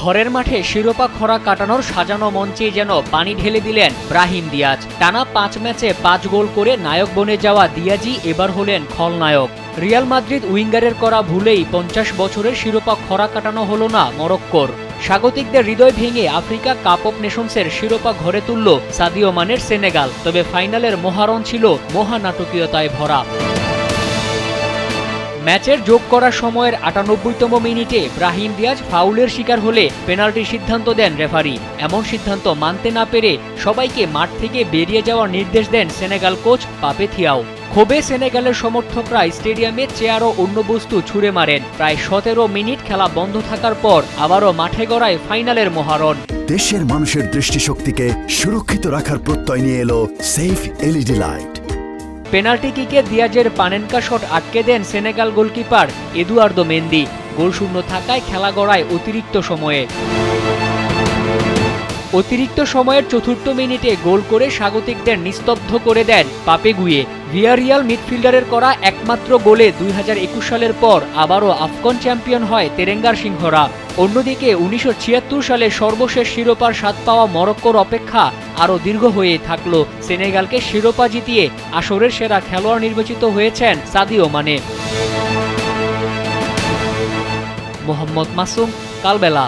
ঘরের মাঠে শিরোপা খরা কাটানোর সাজানো মঞ্চে যেন পানি ঢেলে দিলেন ব্রাহিম দিয়াজ। টানা 5 ম্যাচে 5 গোল করে নায়ক বনে যাওয়া দিয়াজি এবার হলেন খলনায়ক। রিয়াল মাদ্রিদ উইঙ্গারের করা ভুলেই 50 বছরের শিরোপা খরা কাটানো হলো না মরক্কোর। স্বাগতিকদের হৃদয় ভেঙে আফ্রিকা কাপ অফ নেশনসের শিরোপা ঘরে তুলল সাদিও মানের সেনেগাল। তবে ফাইনালের মহারণ ছিল মহানাটকীয়তায় ভরা। ম্যাচের যোগ করা সময়ের ৯৮তম মিনিটে ব্রাহিম দিয়াজ ফাউলের শিকার হলে পেনাল্টির সিদ্ধান্ত দেন রেফারি। এমন সিদ্ধান্ত মানতে না পেরে সবাইকে মাঠ থেকে বেরিয়ে যাওয়ার নির্দেশ দেন সেনেগাল কোচ পাপে থিয়াও। ক্ষোভে সেনেগালের সমর্থকরা স্টেডিয়ামে চেয়ার ও অন্য বস্তু ছুড়ে মারেন। প্রায় ১৭ মিনিট খেলা বন্ধ থাকার পর আবারও মাঠে গড়ায় ফাইনালের মহারণ। দেশের মানুষের দৃষ্টিশক্তিকে সুরক্ষিত রাখার প্রত্যয় নিয়ে এলো সেফ এলইডি লাইট। পেনাল্টি কিকে দিয়াজের পানেনকা শট আটকে দেন সেনেগাল গোলকিপার এদুয়ার্দো মেন্দি। গোলশূন্য থাকায় খেলা গড়ায় অতিরিক্ত সময়ে। অতিরিক্ত সময়ের ৪র্থ মিনিটে গোল করে স্বাগতিকদের নিস্তব্ধ করে দেন পাপে গুয়ে। ভিয়ারিয়াল মিডফিল্ডারের করা একমাত্র গোলে ২০২১ সালের পর আবারও আফকন চ্যাম্পিয়ন হয় তেরেঙ্গার সিংহরা। অন্যদিকে ১৯৭৬ সালে সর্বশেষ শিরোপার স্বাদ পাওয়া মরক্কোর অপেক্ষা আরও দীর্ঘ হয়ে থাকল। সেনেগালকে শিরোপা জিতিয়ে আসরের সেরা খেলোয়াড় নির্বাচিত হয়েছেন সাদিও মানে। মোহাম্মদ মাসুম, কালবেলা।